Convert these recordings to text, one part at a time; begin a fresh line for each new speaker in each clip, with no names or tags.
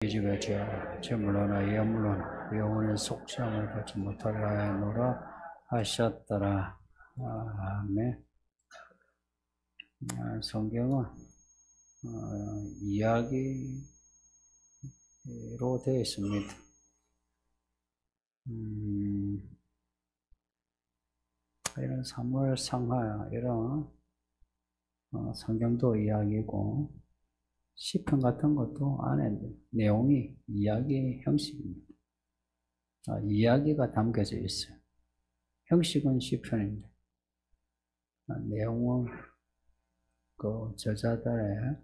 이집에 제물로나 예물로나 영혼의 속죄함을 받지 못하려 하노라 하셨더라. 아멘. 성경은 이야기로 되어 있습니다. 이런 사무엘상하 이런 성경도 이야기고 시편 같은 것도 안에 내용이 이야기 형식입니다. 이야기가 담겨져 있어요. 형식은 시편인데 내용은 그 저자들의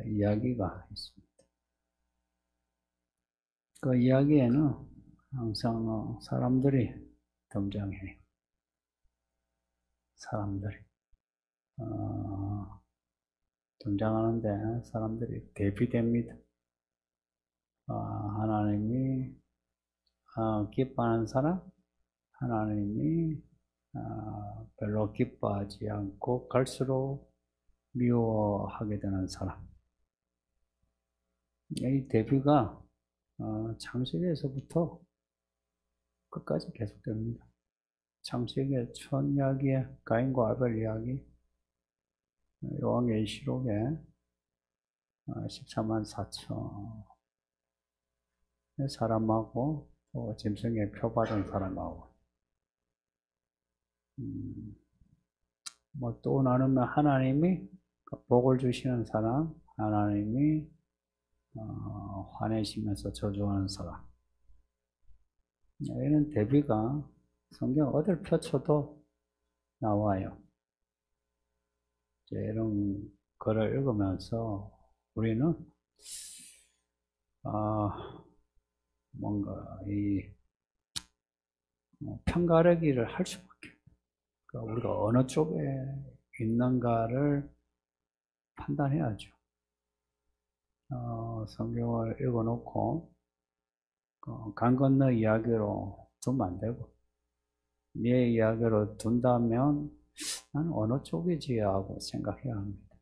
이야기가 있습니다. 그 이야기에는 항상 사람들이 등장해요. 사람들이 등장하는데 사람들이 대비됩니다. 하나님이 기뻐하는 사람, 하나님이 별로 기뻐하지 않고 갈수록 미워하게 되는 사람. 이 대비가 창세기에서부터 끝까지 계속됩니다. 창세기의 첫 이야기에 가인과 아벨 이야기, 요한계시록에 14만 4천의 사람하고 또 짐승에 표받은 사람하고 또 나누면 하나님이 복을 주시는 사람, 하나님이 화내시면서 저주하는 사람. 이런 대비가 성경 어딜 펼쳐도 나와요. 이런 글을 읽으면서 우리는 뭔가 이 편가르기를 할 수밖에. 그러니까 우리가 어느 쪽에 있는가를 판단해야죠. 성경을 읽어놓고 강 건너 이야기로 두면 안 되고 네 이야기로 둔다면 나는 어느 쪽이지 하고 생각해야 합니다.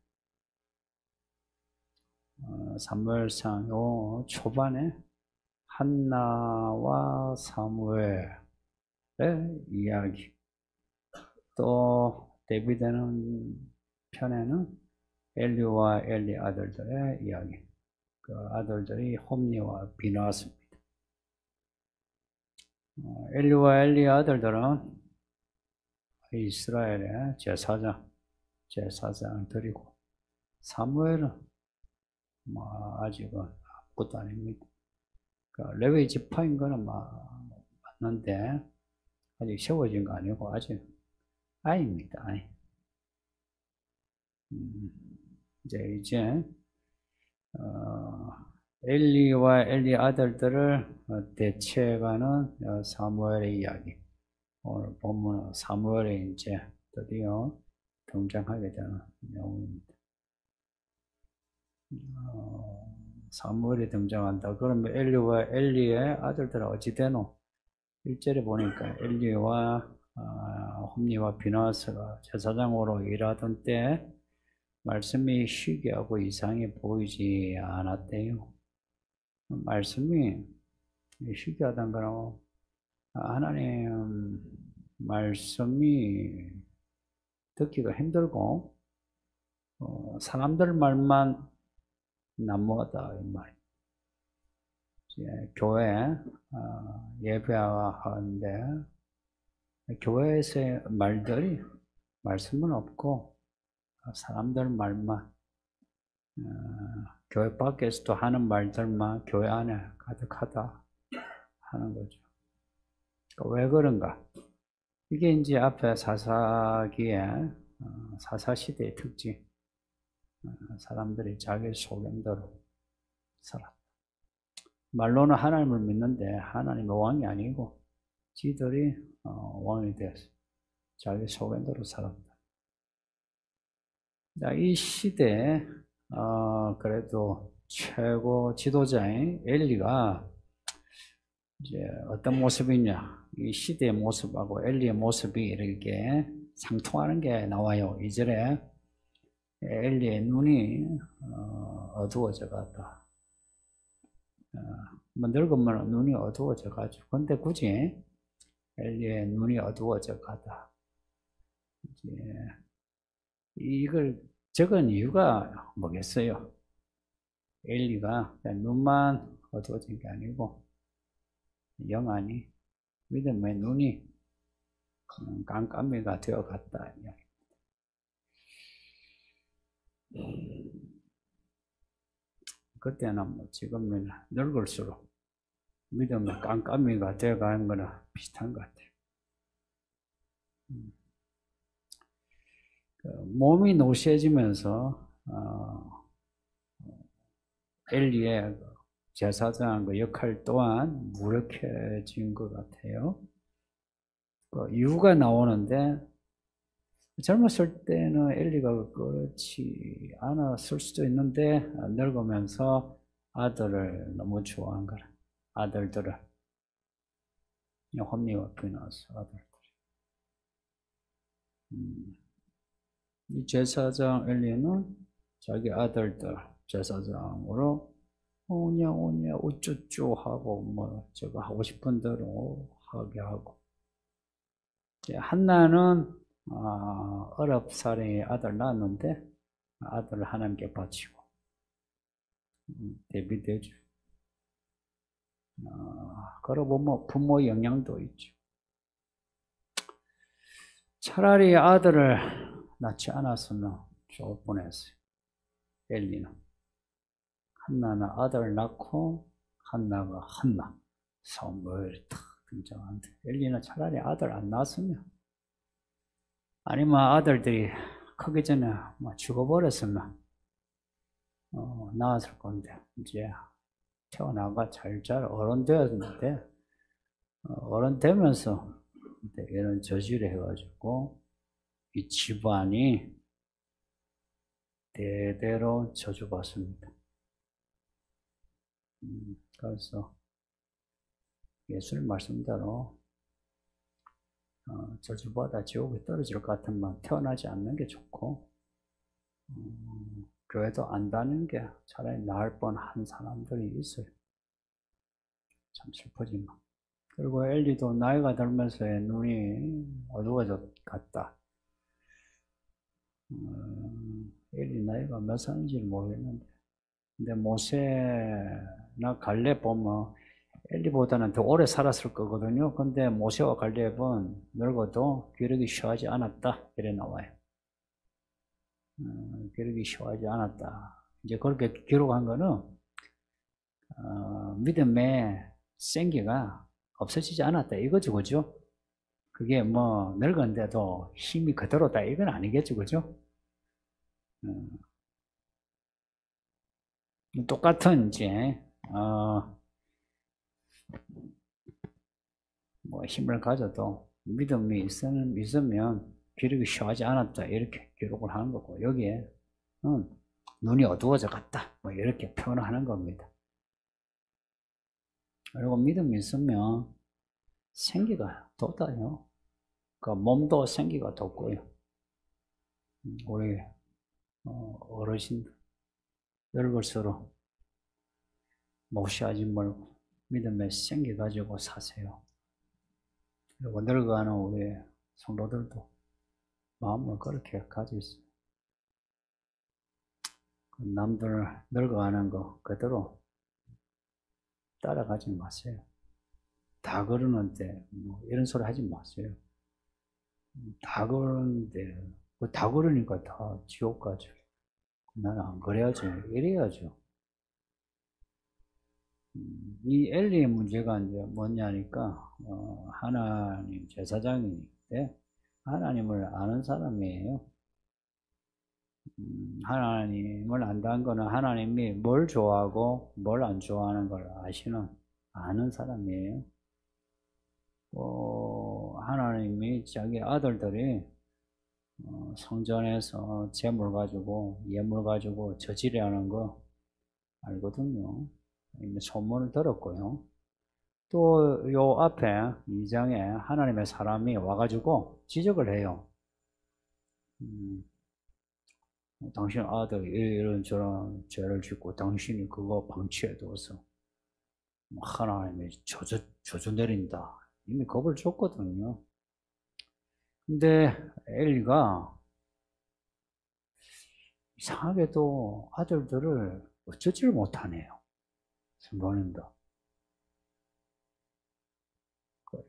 사무엘상 초반에 한나와 사무엘의 이야기, 또 대비되는 편에는 엘리와 엘리 아들들의 이야기, 그 아들들이 홈니와 비나스입니다. 엘리와 엘리 아들들은 이스라엘의 제사장들이고 사무엘은 아직은 아무것도 아닙니다. 레위 지파인 거는 맞는데 아직 세워진 거 아니고 아직 아이입니다. 아이. 이제 엘리와 엘리 아들들을 대체해가는 사무엘의 이야기. 오늘 본문은 사무엘이 이제 드디어 등장하게 되는 내용입니다. 사무엘이 등장한다. 그러면 엘리와 엘리의 아들들은 어찌 되노? 1절에 보니까 엘리와 홈니와 비나스가 제사장으로 일하던 때 말씀이 희귀하고 이상해 보이지 않았대요. 말씀이 희귀하다는 거는 하나님 말씀이 듣기가 힘들고 사람들 말만 난무하다 이 말이에요. 교회 예배하는데 교회에서의 말들이 말씀은 없고 사람들 말만 교회 밖에서도 하는 말들만 교회 안에 가득하다 하는 거죠. 왜 그런가? 이게 이제 앞에 사사기에 사사시대의 특징. 사람들이 자기 소견대로 살았다. 말로는 하나님을 믿는데 하나님이 왕이 아니고 지들이 왕이 되어서 자기 소견대로 살았다. 이 시대에 그래도 최고 지도자인 엘리가 이제 어떤 모습이냐, 이 시대의 모습하고 엘리의 모습이 이렇게 상통하는 게 나와요. 2절에 엘리의 눈이 어두워져 갔다. 뭐 늙으면 눈이 어두워져 가지고. 근데 굳이 엘리의 눈이 어두워져 가다. 이제 이걸 적은 이유가 뭐겠어요? 엘리가 눈만 어두워진 게 아니고 영안이 믿음의 눈이 깜깜이가 되어 갔다. 그때는 뭐 지금은 늙을수록 믿음의 깜깜이가 되어 가는 거나 비슷한 것 같아요. 몸이 노쇠지면서 엘리의 제사장 그 역할 또한 무력해진 것 같아요. 그 이유가 나오는데 젊었을 때는 엘리가 그렇지 않았을 수도 있는데 늙으면서 아들을 너무 좋아한 거라. 아들들을 홈리와 피나스 아들들. 이 제사장 엘리는 자기 아들들 제사장으로 오냐 우쭈쭈 하고 뭐 저거 하고 싶은 대로 하게 하고. 한나는 19살에 아들 낳았는데 아들을 하나님께 바치고 대비되죠. 그러고 뭐 부모 영향도 있죠. 차라리 아들을 낳지 않았으면 좋을 뻔했어요. 엘리는. 한나는 아들을 낳고 한나가 한나 성을 탁 등장하는데 엘리는 차라리 아들 안 낳았으면 아니면 아들들이 크기 전에 죽어버렸으면 낳았을 건데 이제 태어나가 잘 어른 되었는데 어른 되면서 이런 저지를 해가지고 이 집안이 대대로 저주받습니다. 그래서 예수님 말씀대로 저주받아 지옥에 떨어질 것 같으면 태어나지 않는 게 좋고 교회도 안 다니는 게 차라리 나을 뻔한 사람들이 있어요. 참 슬퍼지만. 그리고 엘리도 나이가 들면서 눈이 어두워졌다. 엘리 나이가 몇 살인지는 모르겠는데 근데 모세나 갈렙 보면 엘리보다는 더 오래 살았을 거거든요. 근데 모세와 갈렙은 늙어도 기력이 쉬하지 않았다 이래 나와요. 기력이 쉬하지 않았다. 이제 그렇게 기록한 거는 믿음의 생기가 없어지지 않았다 이거죠, 그죠? 그게 뭐 늙었는데도 힘이 그대로다 이건 아니겠죠, 그죠? 똑같은 이제 뭐 힘을 가져도 믿음이 있으면 기력이 쉬하지 않았다 이렇게 기록을 하는 거고 여기에 눈이 어두워져 갔다 뭐 이렇게 표현하는 겁니다. 그리고 믿음이 있으면 생기가 돋아요. 그 몸도 생기가 돋고요. 우리 어르신들 늙을수록 무시하지 말고 믿음에 생기 가지고 사세요. 그리고 늙어가는 우리 성도들도 마음을 그렇게 가지고 있어요. 남들 늙어가는 거 그대로 따라가지 마세요. 다 그러는데 뭐 이런 소리 하지 마세요. 다 그러는데 다 그러니까 다 지옥 가죠. 나는 안 그래야지 이래야죠. 이 엘리의 문제가 이제 뭐냐니까 하나님 제사장인데 하나님을 아는 사람이에요. 하나님을 안다는 거는 하나님이 뭘 좋아하고 뭘 안 좋아하는 걸 아는 사람이에요. 하나님이 자기 아들들이 성전에서 재물 가지고 예물 가지고 저지르하는 거 알거든요. 이미 소문을 들었고요. 또 요 앞에 2장에 하나님의 사람이 와가지고 지적을 해요. 당신 아들이 이런 저런 죄를 짓고 당신이 그거 방치해둬서 하나님이 저주 내린다. 이미 겁을 줬거든요. 근데 엘리가 이상하게도 아들들을 어쩌지를 못하네요. 선보는다.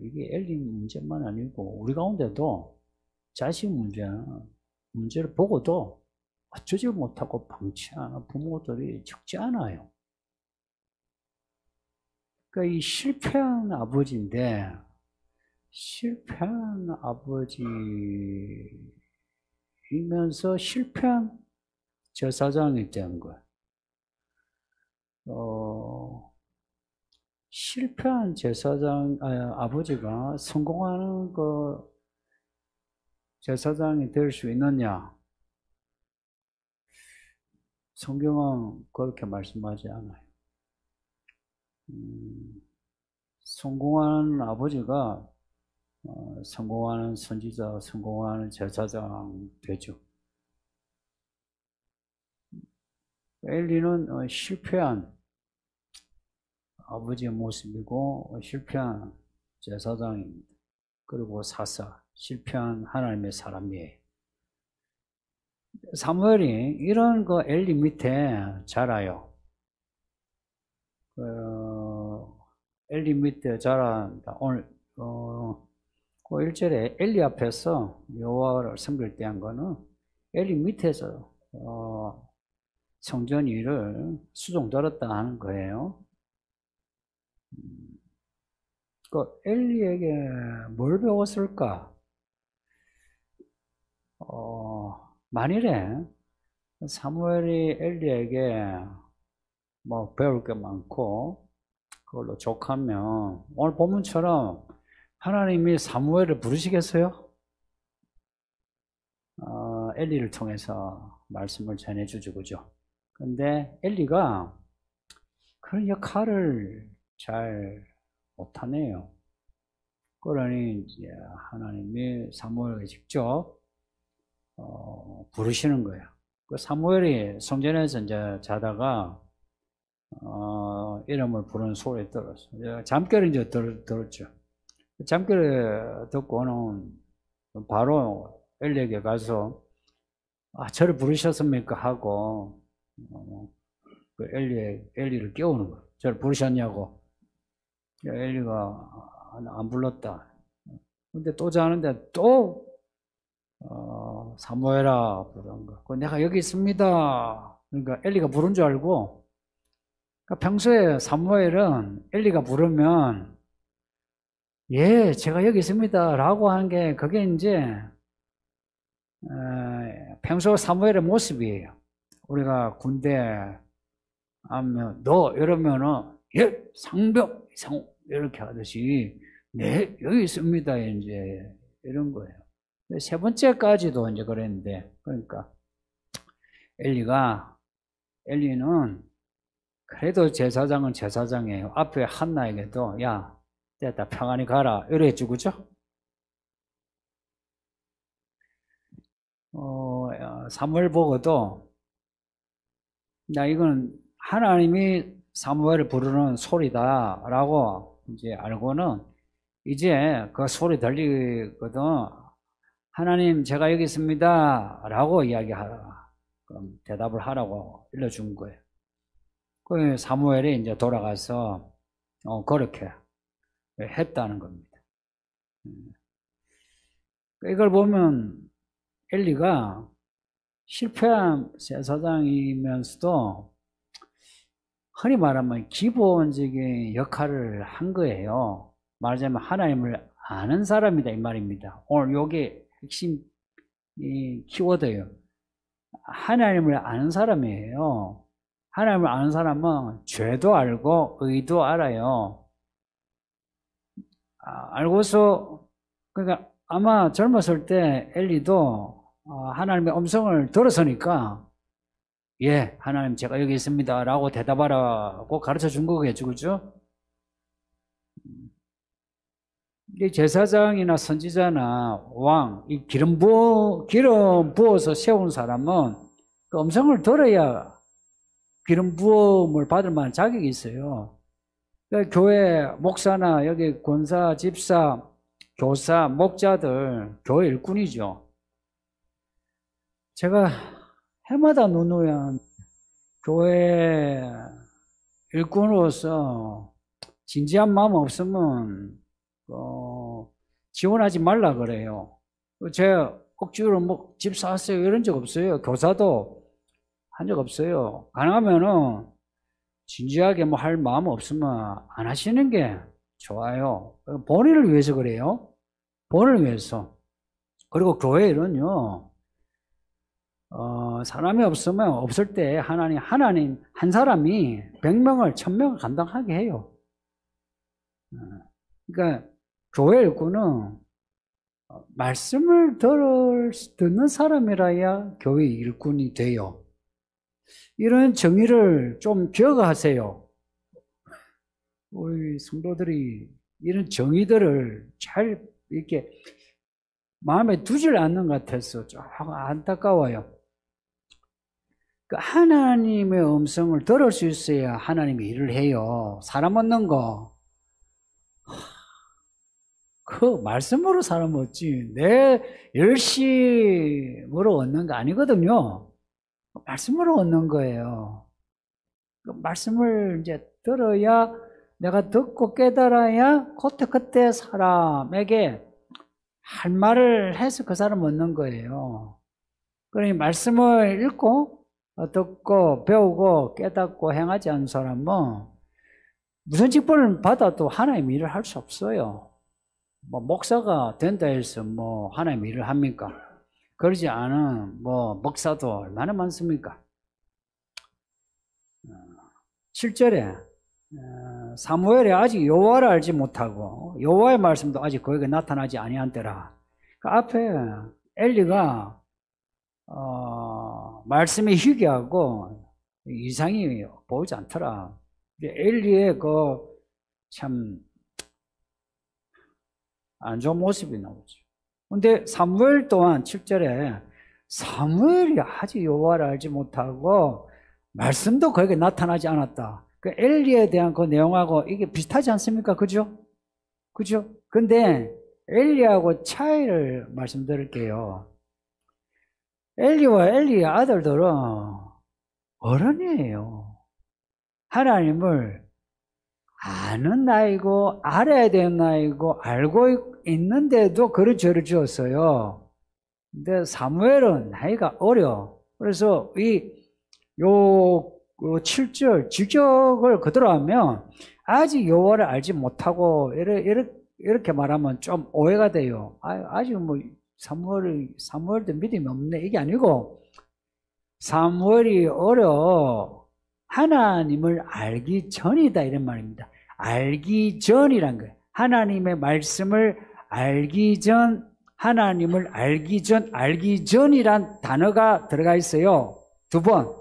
이게 엘리 문제만 아니고 우리 가운데도 자식 문제를 보고도 어쩌지 못하고 방치하는 부모들이 적지 않아요. 그러니까 이 실패한 아버지인데 실패한 아버지이면서 실패한 제사장이 된 거예요. 실패한 아버지가 성공하는 제사장이 될 수 있느냐? 성경은 그렇게 말씀하지 않아요. 성공하는 아버지가 성공하는 선지자, 성공하는 제사장 되죠. 엘리는 실패한 아버지의 모습이고 실패한 제사장입니다. 그리고 실패한 하나님의 사람이에요. 사무엘이 이런 엘리 밑에 자라요. 엘리 밑에 자란다. 오늘 1절에 엘리 앞에서 여호와를 섬길 때 한 거는 엘리 밑에서 성전 일을 수종들었다 하는 거예요. 엘리에게 뭘 배웠을까? 만일에 사무엘이 엘리에게 배울 게 많고 그걸로 족하면 오늘 본문처럼 하나님이 사무엘을 부르시겠어요? 엘리를 통해서 말씀을 전해주죠, 그죠? 근데 엘리가 그런 역할을 잘 못하네요. 그러니 이제 하나님이 사무엘에게 직접 부르시는 거예요. 그 사무엘이 성전에서 이제 자다가 이름을 부르는 소리를 들었어요. 잠결을 이제 들었죠. 잠결을 듣고는 바로 엘리에게 가서 저를 부르셨습니까? 하고 엘리를 깨우는 거예요. 저를 부르셨냐고. 엘리가 안 불렀다. 근데 또 자는데 또 사무엘아 부른 거. 내가 여기 있습니다. 그러니까 엘리가 부른 줄 알고. 그러니까 평소에 사무엘은 엘리가 부르면 예, 제가 여기 있습니다. 라고 하는 게 그게 이제 평소 사무엘의 모습이에요. 우리가 군대 하면 너 이러면은 예, 상병 이렇게 하듯이 네, 여기 있습니다. 이제 이런 거예요. 세 번째까지도 이제 그랬는데, 그러니까 엘리는 그래도 제사장은 제사장이에요. 앞에 한나에게도 야, 됐다, 평안히 가라 이래 해주고, 그죠? 사무엘 보고도 이건 하나님이 사무엘을 부르는 소리다라고 이제 알고는 이제 그 소리 들리거든. 하나님, 제가 여기 있습니다. 라고 이야기하라. 그럼 대답을 하라고 일러준 거예요. 그 사무엘이 이제 돌아가서 그렇게 했다는 겁니다. 이걸 보면 엘리가 실패한 제사장이면서도 흔히 말하면 기본적인 역할을 한 거예요. 말하자면 하나님을 아는 사람이다 이 말입니다. 오늘 요게 핵심 키워드예요. 하나님을 아는 사람이에요. 하나님을 아는 사람은 죄도 알고 의도 알아요. 알고서 그러니까 아마 젊었을 때 엘리도 하나님의 음성을 들었으니까 예, 하나님 제가 여기 있습니다 라고 대답하라고 가르쳐 준 거겠죠, 그죠? 이 제사장이나 선지자나 왕, 이 기름 부어서 세운 사람은 그 음성을 들어야 기름 부음을 받을 만한 자격이 있어요. 교회 목사나 여기 권사, 집사, 교사, 목자들 교회 일꾼이죠. 제가 해마다 누누연 교회 일꾼으로서 진지한 마음 없으면 지원하지 말라 그래요. 제가 억지로 뭐 집사 하세요 이런 적 없어요. 교사도 한 적 없어요. 가능하면은 진지하게 뭐 할 마음 없으면 안 하시는 게 좋아요. 본인을 위해서 그래요. 본인을 위해서. 그리고 교회 일은요, 사람이 없으면 없을 때 하나님 한 사람이 100명을 1000명을 감당하게 해요. 그러니까 교회 일꾼은 말씀을 듣는 사람이라야 교회 일꾼이 돼요. 이런 정의를 좀 기억하세요. 우리 성도들이 이런 정의들을 잘 이렇게 마음에 두질 않는 것 같아서 좀 안타까워요. 하나님의 음성을 들을 수 있어야 하나님이 일을 해요. 사람 얻는 거. 그 말씀으로 사람 얻지. 내 열심으로 얻는 거 아니거든요. 말씀으로 얻는 거예요. 그 말씀을 이제 들어야 내가 듣고 깨달아야 그때 사람에게 할 말을 해서 그 사람 얻는 거예요. 그러니 말씀을 읽고 듣고 배우고 깨닫고 행하지 않는 사람은 무슨 직분을 받아도 하나님 일을 할 수 없어요. 뭐 목사가 된다 해서 뭐 하나님 일을 합니까? 그러지 않은 뭐 목사도 얼마나 많습니까? 7절에 사무엘이 아직 여호와를 알지 못하고 여호와의 말씀도 아직 그에게 나타나지 아니한 때라. 그 앞에 엘리가 말씀이 희귀하고 이상이 보이지 않더라. 엘리의 그 참 안 좋은 모습이 나오죠. 근데 사무엘 또한 7절에 사무엘이 아직 여호와를 알지 못하고 말씀도 그에게 나타나지 않았다. 그 엘리에 대한 그 내용하고 이게 비슷하지 않습니까? 그죠? 그죠? 근데 엘리하고 차이를 말씀드릴게요. 엘리와 엘리의 아들들은 어른이에요. 하나님을 아는 나이고 알아야 되는 나이고 알고 있는데도 그런 죄를 지었어요. 근데 사무엘은 나이가 어려. 그래서 요 7절 직역을 그대로 하면 아직 여호와를 알지 못하고 이렇게 말하면 좀 오해가 돼요. 아직 뭐 사무엘도 믿음이 없네 이게 아니고 사무엘이 어려 하나님을 알기 전이다 이런 말입니다. 알기 전이란 거예요. 하나님의 말씀을 알기 전, 하나님을 알기 전이란 단어가 들어가 있어요. 2번.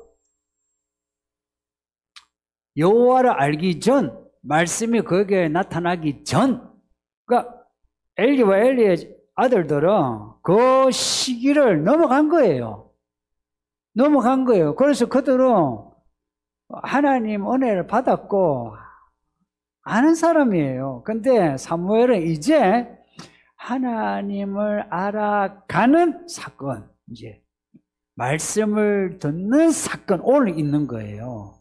여호와를 알기 전, 말씀이 그에게 나타나기 전. 그러니까 엘리와 엘리의 아들들은 그 시기를 넘어간 거예요. 넘어간 거예요. 그래서 그들은 하나님 은혜를 받았고 아는 사람이에요. 근데 사무엘은 이제 하나님을 알아가는 사건, 이제 말씀을 듣는 사건 오늘 있는 거예요.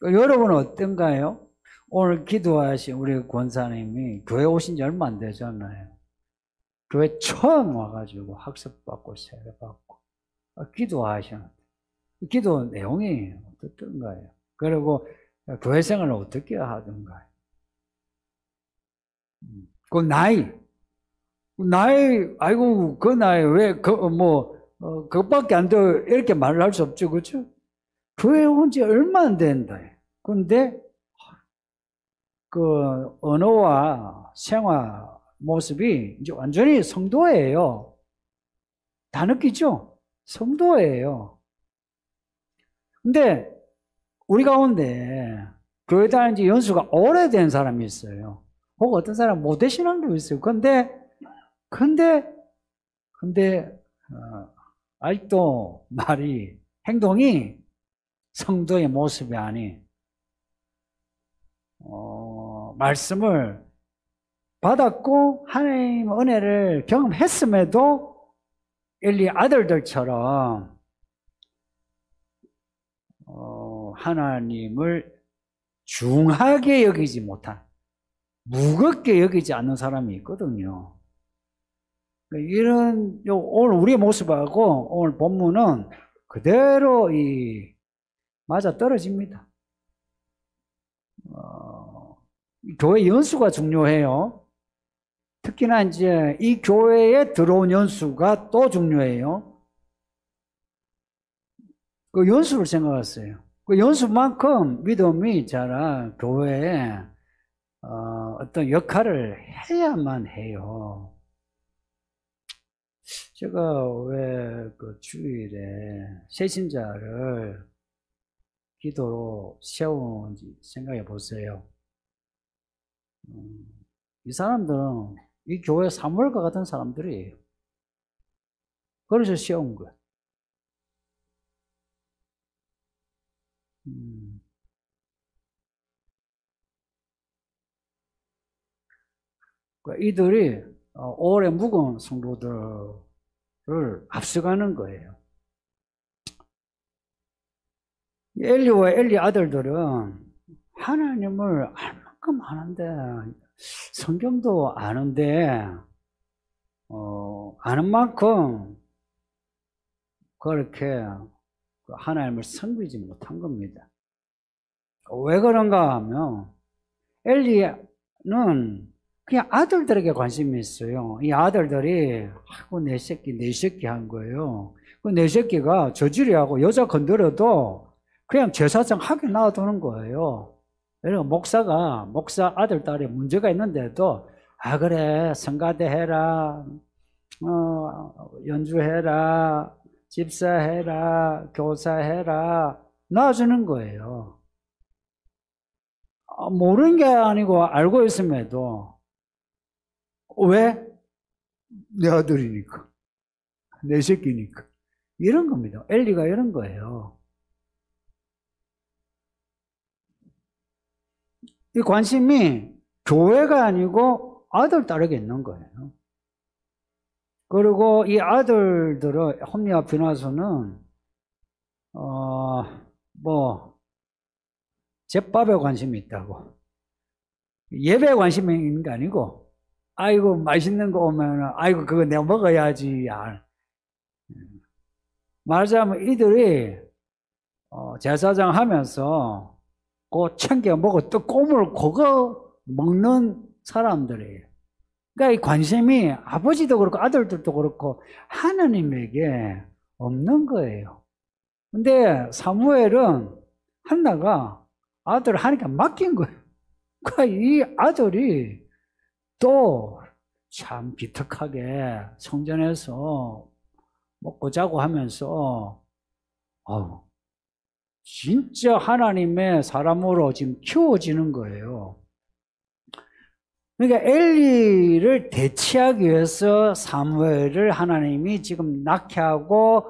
여러분은 어떤가요? 오늘 기도하신 우리 권사님이 교회 오신 지 얼마 안 되잖아요. 교회 처음 와가지고 학습받고 세례받고 기도하셨는데 기도 내용이 어떻던가요? 그리고 교회 생활을 어떻게 하던가요? 그 나이, 아이고 그 나이 왜 그것밖에 안 돼 이렇게 말을 할 수 없죠, 그렇죠? 교회 온 지 얼마 안 된다. 근데 그 언어와 생활 모습이 이제 완전히 성도예요. 다 느끼죠? 성도예요. 근데 우리 가운데 교회 다닌 지 연수가 오래된 사람이 있어요. 혹은 어떤 사람 못 되신 사람도 있어요. 근데 아직도 행동이 성도의 모습이 아닌 말씀을 받았고 하나님의 은혜를 경험했음에도 엘리 아들들처럼 하나님을 중하게 여기지 못한, 무겁게 여기지 않는 사람이 있거든요. 이런 오늘 우리의 모습하고 오늘 본문은 그대로 맞아 떨어집니다. 교회 연수가 중요해요. 특히나 이제 이 교회에 들어온 연수가 또 중요해요. 그 연수를 생각했어요. 그 연수만큼 믿음이 자라 교회에 어떤 역할을 해야만 해요. 제가 왜 그 주일에 새신자를 기도로 세우는지 생각해 보세요. 이 사람들은 이 교회 사무엘과 같은 사람들이에요. 그래서 세운 거예요. 이들이 오래 묵은 성도들을 앞서가는 거예요. 엘리와 엘리 아들들은 하나님을 알 만큼 아는데, 성경도 아는데, 아는 만큼 그렇게 하나님을 섬기지 못한 겁니다. 왜 그런가 하면 엘리는 그냥 아들들에게 관심이 있어요. 이 아들들이 내 새끼 한 거예요. 그 내 새끼가 저지리하고 여자 건드려도 그냥 제사장 하게 놔두는 거예요. 그래서 목사 아들 딸에 문제가 있는데도 그래 성가대 해라, 연주해라, 집사해라, 교사해라 놔주는 거예요. 모르는 게 아니고 알고 있음에도 왜? 내 아들이니까, 내 새끼니까. 이런 겁니다. 엘리가 이런 거예요. 이 관심이 교회가 아니고 아들 딸에게 있는 거예요. 그리고 이 아들들의 홈리와 비나소는 제밥에 관심이 있다고, 예배에 관심이 있는 게 아니고, 아이고 맛있는 거 오면 아이고 그거 내가 먹어야지. 말하자면 이들이 제사장 하면서 그 챙겨 먹어 또 꼬물 그거 먹는 사람들이에요. 그러니까 이 관심이 아버지도 그렇고 아들들도 그렇고 하나님에게 없는 거예요. 근데 사무엘은 한나가 아들을 하니까 맡긴 거예요. 그러니까 이 아들이 또 참 기특하게 성전에서 먹고 자고 하면서 진짜 하나님의 사람으로 지금 키워지는 거예요. 그러니까 엘리를 대체하기 위해서 사무엘을 하나님이 지금 낳게 하고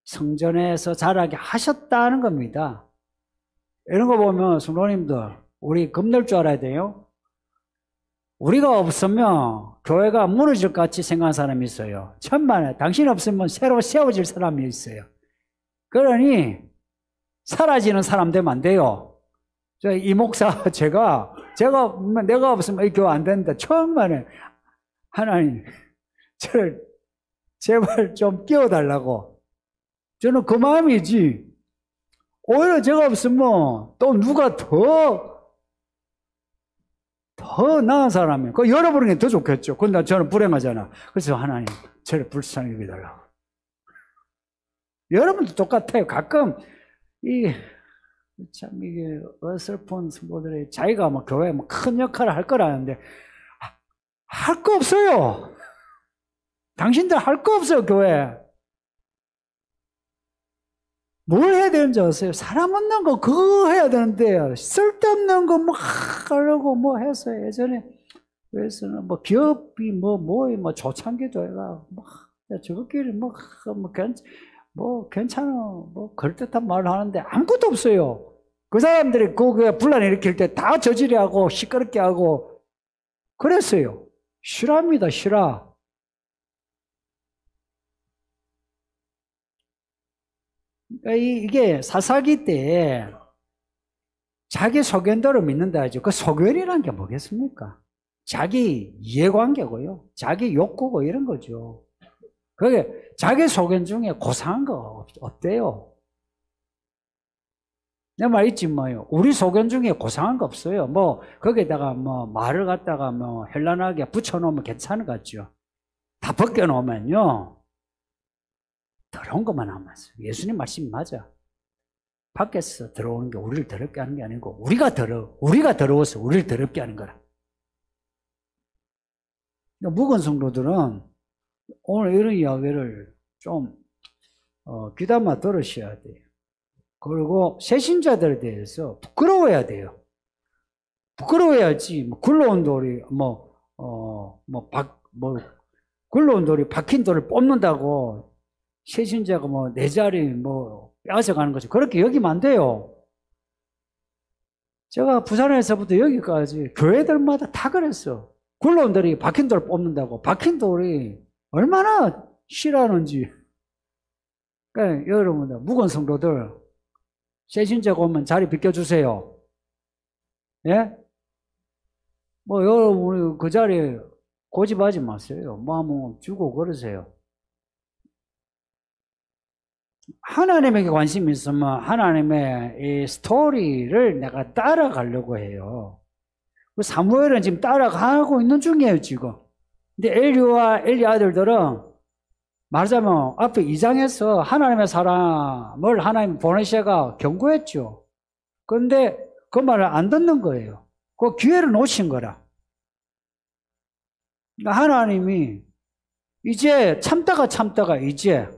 성전에서 자라게 하셨다는 겁니다. 이런 거 보면 성도님들 우리 겁낼 줄 알아야 돼요. 우리가 없으면 교회가 무너질 것 같이 생각하는 사람이 있어요. 천만에 당신 없으면 새로 세워질 사람이 있어요. 그러니 사라지는 사람 되면 안 돼요. 이 목사 내가 없으면 이 교회 안 된다. 천만에 하나님 저를 제발 좀 끼워달라고. 저는 그 마음이지. 오히려 제가 없으면 또 누가 더 나은 사람이에요. 그 여러분은 게 더 좋겠죠. 근데 저는 불행하잖아. 그래서 하나님, 저를 불쌍히 여기달라고. 여러분도 똑같아요. 가끔, 이게 어설픈 성도들이 자기가 교회에 큰 역할을 할 거라는데, 할 거 없어요. 당신들 할 거 없어요, 교회. 뭘 해야 되는지 아세요? 사람 없는 거 그거 해야 되는데 쓸데없는 거 하려고 해서 예전에 그래서는 기업이 초창기도 해가 저것끼리 뭐 괜찮아, 뭐 그럴듯한 말을 하는데 아무것도 없어요. 그 사람들이 그 분란 일으킬 때 다 저지르게 하고 시끄럽게 하고 그랬어요. 실화입니다, 실화. 이게 사사기 때 자기 소견대로 믿는다 하죠. 그 소견이란 게 뭐겠습니까? 자기 이해관계고요. 자기 욕구고 이런 거죠. 그게 자기 소견 중에 고상한 거 없대요. 내 말 있지 뭐요. 우리 소견 중에 고상한 거 없어요. 뭐 거기에다가 뭐 말을 갖다가 뭐 현란하게 붙여놓으면 괜찮은 것 같죠. 다 벗겨놓으면요. 더러운 것만 남았어요. 예수님 말씀이 맞아. 밖에서 들어오는 게 우리를 더럽게 하는 게 아니고 우리가 더러워서 우리를 더럽게 하는 거라. 묵은 성도들은 오늘 이런 이야기를 좀 귀담아 들으셔야 돼요. 그리고 새신자들에 대해서 부끄러워야 돼요. 부끄러워야지. 뭐 굴러온 돌이 굴러온 돌이 박힌 돌을 뽑는다고 새신자가 뭐 내 자리 뭐 빼앗아가는 거죠. 그렇게 여기면 안 돼요. 제가 부산에서부터 여기까지 교회들마다 다 그랬어. 굴러온 돌이 박힌 돌을 뽑는다고. 박힌 돌이 얼마나 싫어하는지. 그러니까 여러분들 묵은 성도들 새신자가 오면 자리 비켜주세요. 예? 뭐 여러분 그 자리에 고집하지 마세요. 뭐 한번 주고 그러세요. 하나님에게 관심이 있으면 하나님의 이 스토리를 내가 따라가려고 해요. 사무엘은 지금 따라가고 있는 중이에요, 지금. 근데 엘리와 엘리 아들들은 말하자면 앞에 2장에서 하나님의 사람을 하나님 보내셔가 경고했죠. 그런데 그 말을 안 듣는 거예요. 그 기회를 놓친 거라. 그러니까 하나님이 이제 참다가 이제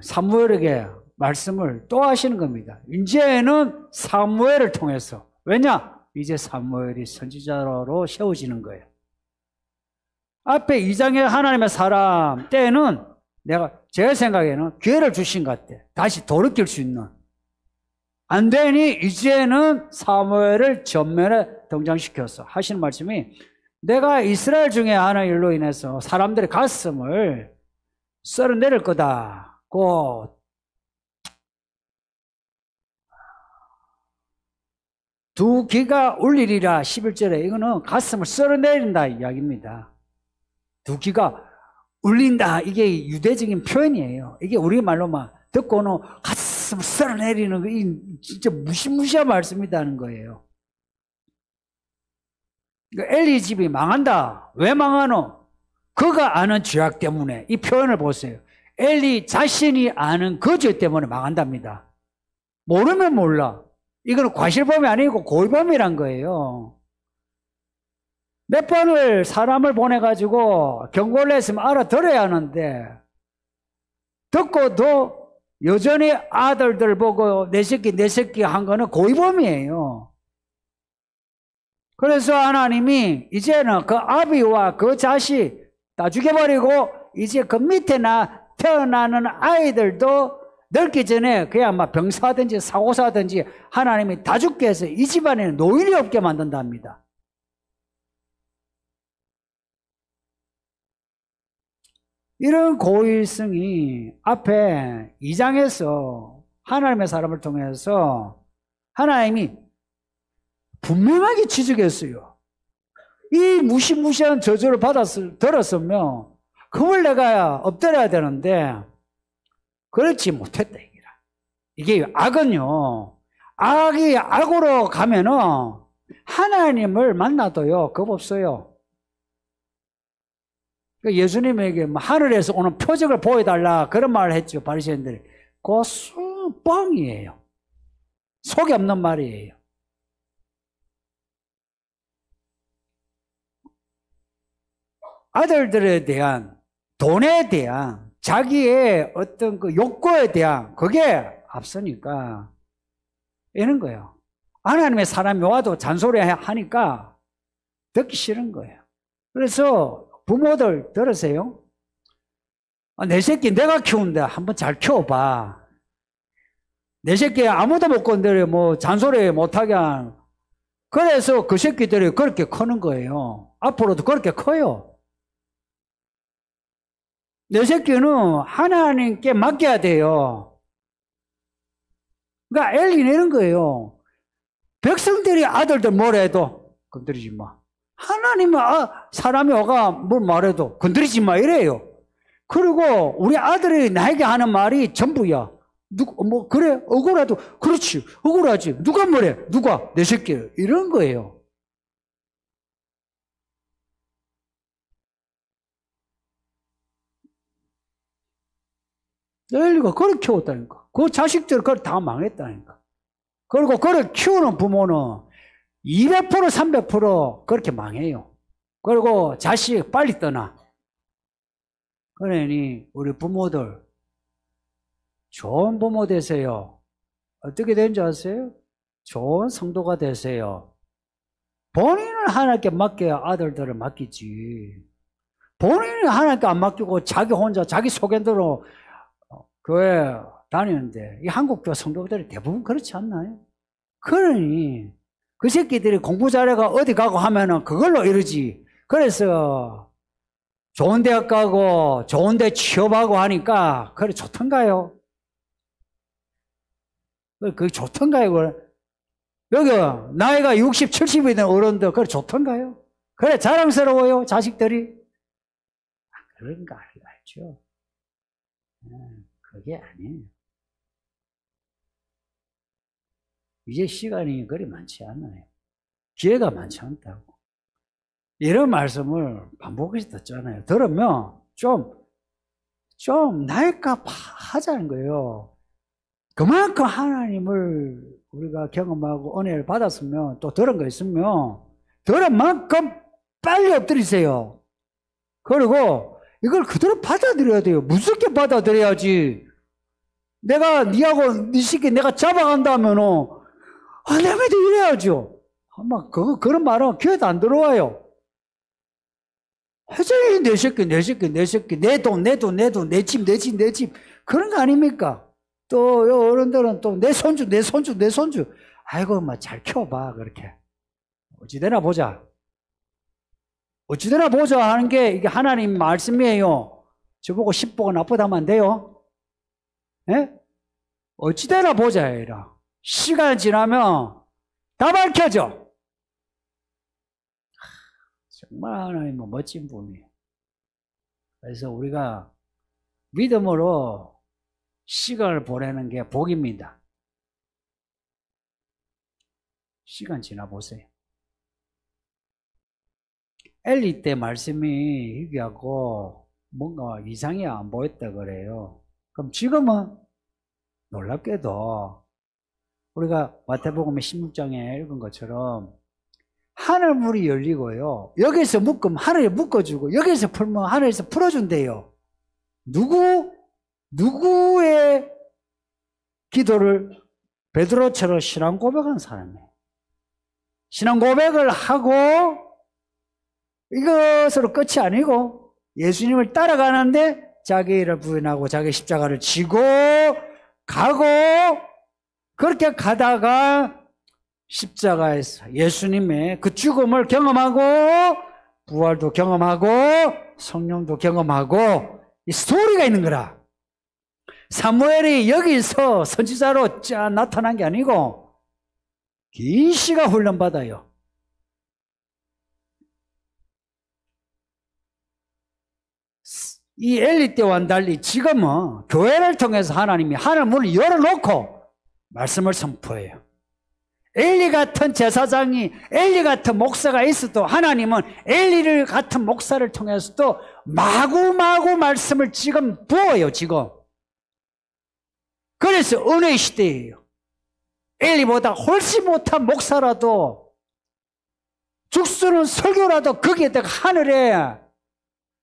사무엘에게 말씀을 또 하시는 겁니다. 이제는 사무엘을 통해서. 왜냐? 이제 사무엘이 선지자로 세워지는 거예요. 앞에 2장의 하나님의 사람 때는 제 생각에는 기회를 주신 것 같아. 다시 돌이킬 수 있는. 안 되니 이제는 사무엘을 전면에 등장시켜서 하시는 말씀이 내가 이스라엘 중에 하는 일로 인해서 사람들의 가슴을 썰어내릴 거다. 두 귀가 울리리라 11절에 이거는 가슴을 썰어내린다 이야기입니다. 두 귀가 울린다 이게 유대적인 표현이에요. 이게 우리말로만 듣고는 가슴을 썰어내리는 거 진짜 무시무시한 말씀이라는 거예요. 엘리 집이 망한다. 왜 망하노? 그가 아는 죄악 때문에. 이 표현을 보세요. 엘리 자신이 아는 그 죄 때문에 망한답니다. 모르면 몰라. 이거는 과실범이 아니고 고의범이란 거예요. 몇 번을 사람을 보내가지고 경고를 했으면 알아들어야 하는데 듣고도 여전히 아들들 보고 내 새끼 한 거는 고의범이에요. 그래서 하나님이 이제는 그 아비와 그 자식 다 죽여버리고 이제 그 밑에 태어나는 아이들도 늙기 전에 그냥 막 병사든지 사고사든지 하나님이 다 죽게 해서 이 집안에는 노인이 없게 만든답니다. 이런 고의성이 앞에 2장에서 하나님의 사람을 통해서 하나님이 분명하게 지적했어요. 이 무시무시한 저주를 들었으면 그걸 내가 엎드려야 되는데 그렇지 못했다 이기라. 이게 악은요. 악이 악으로 가면은 하나님을 만나도요. 겁 없어요. 예수님에게 하늘에서 오는 표적을 보여달라 그런 말을 했죠. 바리새인들이. 그거 뻥이에요. 속이 없는 말이에요. 아들들에 대한 돈에 대한 자기의 어떤 그 욕구에 대한 그게 앞서니까 이런 거예요. 하나님의 사람이 와도 잔소리 하니까 듣기 싫은 거예요. 그래서 부모들 들으세요. 내 새끼 내가 키우는데 한번 잘 키워봐. 내 새끼 아무도 못 건드려, 뭐, 잔소리 못하게 한. 그래서 그 새끼들이 그렇게 크는 거예요. 앞으로도 그렇게 커요. 내 새끼는 하나님께 맡겨야 돼요. 그러니까 엘리는 이런 거예요. 백성들이 아들들 뭐래도 건드리지 마. 하나님은 사람이 와가 뭘 말해도 건드리지 마 이래요. 그리고 우리 아들이 나에게 하는 말이 전부야. 뭐 그래 억울해도 그렇지 억울하지 누가 뭐래 누가 내 새끼 이런 거예요. 엘리가 그걸 키웠다니까. 그 자식들 그걸 다 망했다니까. 그리고 그걸 키우는 부모는 200% 300% 그렇게 망해요. 그리고 자식 빨리 떠나. 그러니 우리 부모들 좋은 부모 되세요. 어떻게 되는지 아세요? 좋은 성도가 되세요. 본인은 하나님께 맡겨야 아들들을 맡기지. 본인은 하나님께 안 맡기고 자기 혼자 자기 속엔대로 교회 다니는데 이 한국 교회 성도들이 대부분 그렇지 않나요? 그러니 그 새끼들이 공부 잘해가 어디 가고 하면은 그걸로 이러지. 그래서 좋은 대학 가고 좋은 데 취업하고 하니까 그래 좋던가요? 그게 좋던가요? 여기 나이가 60, 70이 된 어른들 그래 좋던가요? 그래 자랑스러워요 자식들이? 그런가 알죠. 그게 아니에요. 이제 시간이 그리 많지 않아요. 기회가 많지 않다고. 이런 말씀을 반복해서 듣잖아요. 들으면 좀 나일까 하자는 거예요. 그만큼 하나님을 우리가 경험하고 은혜를 받았으면 또 들은 거 있으면 들은 만큼 빨리 엎드리세요. 그리고 이걸 그대로 받아들여야 돼요. 무섭게 받아들여야지. 내가 니하고 니 새끼 내가 잡아간다면은 내가 이래야죠. 아마 그런 말은 귀에도 안 들어와요. 해줘야 내 새끼 내 돈 내 집 그런 거 아닙니까? 또 어른들은 또 내 손주 아이고 막 잘 키워봐 그렇게 어찌되나 보자 하는 게 이게 하나님 말씀이에요. 저보고 10보가 나쁘다면 안 돼요? 예? 어찌되나 보자 이라. 시간 지나면 다 밝혀져. 정말 하나님은 멋진 분이에요. 그래서 우리가 믿음으로 시간을 보내는 게 복입니다. 시간 지나보세요. 엘리 때 말씀이 희귀하고 뭔가 이상이 안 보였다 그래요. 그럼 지금은 놀랍게도 우리가 마태복음 16장에 읽은 것처럼 하늘문이 열리고요. 여기서 묶으면 하늘에 묶어주고 여기서 풀면 하늘에서 풀어준대요. 누구의 기도를 베드로처럼 신앙 고백한 사람이에요. 신앙 고백을 하고 이것으로 끝이 아니고 예수님을 따라가는데 자기를 부인하고 자기 십자가를 지고 가고 그렇게 가다가 십자가에서 예수님의 그 죽음을 경험하고 부활도 경험하고 성령도 경험하고 이 스토리가 있는 거라. 사무엘이 여기서 선지자로 나타난 게 아니고 긴 시간 훈련받아요. 이 엘리 때와는 달리 지금은 교회를 통해서 하나님이 하늘 문을 열어놓고 말씀을 선포해요. 엘리 같은 제사장이 엘리 같은 목사가 있어도 하나님은 엘리를 같은 목사를 통해서도 마구마구 말씀을 지금 부어요. 지금. 그래서 은혜의 시대예요. 엘리보다 훨씬 못한 목사라도 죽수는 설교라도 거기에다가 하늘에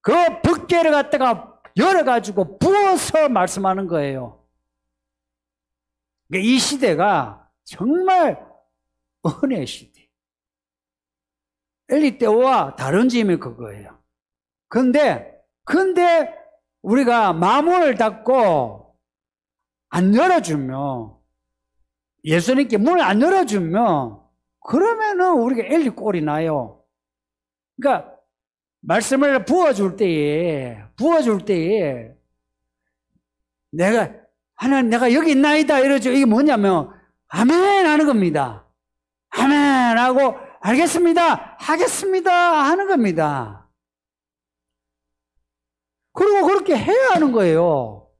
그 붓개를 갖다가 열어가지고 부어서 말씀하는 거예요. 이 시대가 정말 은혜의 시대. 엘리 때와 다른 점이 그거예요. 근데 우리가 마문을 닫고 안 열어주면, 예수님께 문을 안 열어주면, 그러면은 우리가 엘리 꼴이 나요. 그러니까 말씀을 부어줄 때에 하나님 내가 여기 있나이다 이러죠. 이게 뭐냐면 아멘 하는 겁니다. 아멘 하고 알겠습니다, 하겠습니다 하는 겁니다. 그리고 그렇게 해야 하는 거예요.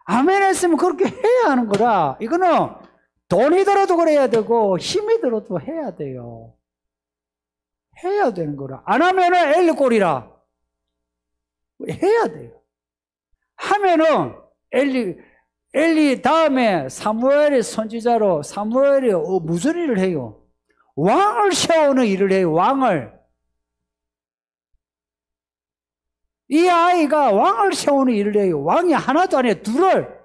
아멘 했으면 그렇게 해야 하는 거라. 이거는 돈이 들어도 그래야 되고 힘이 들어도 해야 돼요. 해야 되는 거라. 안 하면은 엘리 꼴이라. 해야 돼요. 하면은 엘리 다음에 사무엘의 선지자로 사무엘이 무슨 일을 해요? 왕을 세우는 일을 해요. 왕을. 이 아이가 왕을 세우는 일을 해요. 왕이 하나도 아니에요. 둘을.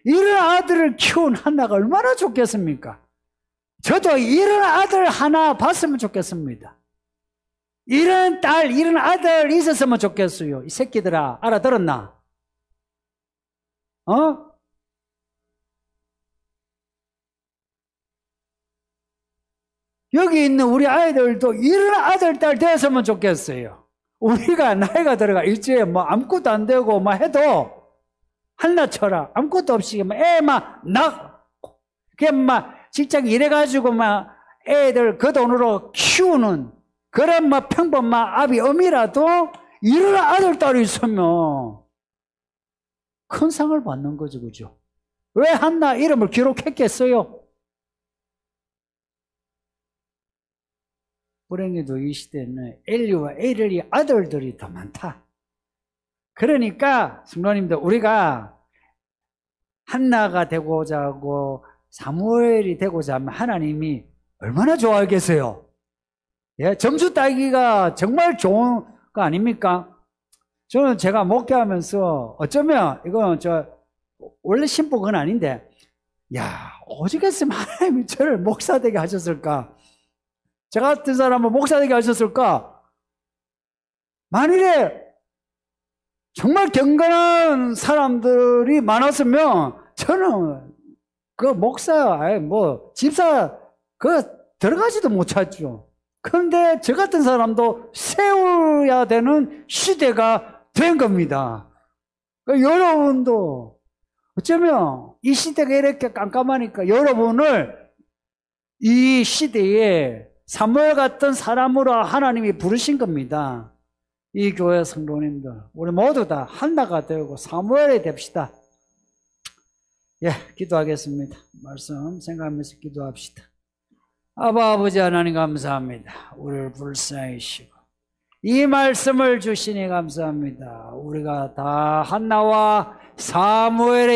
이런 아들을 키운 한나가 얼마나 좋겠습니까? 저도 이런 아들 하나 봤으면 좋겠습니다. 이런 딸, 이런 아들 있었으면 좋겠어요. 이 새끼들아, 알아들었나? 여기 있는 우리 아이들도 이런 아들, 딸 되었으면 좋겠어요. 우리가 나이가 들어가 일주일에 뭐 아무것도 안 되고 막 해도 한나처럼 아무것도 없이 그냥 막 직장 일해가지고 막 애들 그 돈으로 키우는 그런 막 평범한 아비 어미라도 이런 아들, 딸이 있으면 큰 상을 받는 거죠, 그죠? 왜 한나 이름을 기록했겠어요? 불행히도 이 시대는 엘리와 엘리 아들들이 더 많다. 그러니까 성도님들, 우리가 한나가 되고자 하고 사무엘이 되고자 하면 하나님이 얼마나 좋아하겠어요? 예, 점수 따기가 정말 좋은 거 아닙니까? 저는 제가 목회하면서 어쩌면 이건 원래 신복은 아닌데, 야, 오죽했으면 하나님이 저를 목사되게 하셨을까? 저 같은 사람은 목사되게 하셨을까? 만일에 정말 경건한 사람들이 많았으면 저는 그 목사, 집사 들어가지도 못했죠. 그런데 저 같은 사람도 세워야 되는 시대가 된 겁니다. 여러분도 어쩌면 이 시대가 이렇게 깜깜하니까 여러분을 이 시대에 사무엘 같은 사람으로 하나님이 부르신 겁니다. 이 교회 성도님들, 우리 모두 다 한나가 되고 사무엘이 됩시다. 예, 기도하겠습니다. 말씀 생각하면서 기도합시다. 아버지 하나님 감사합니다. 우리를 불쌍히시고 이 말씀을 주시니 감사합니다. 우리가 다 한나와 사무엘의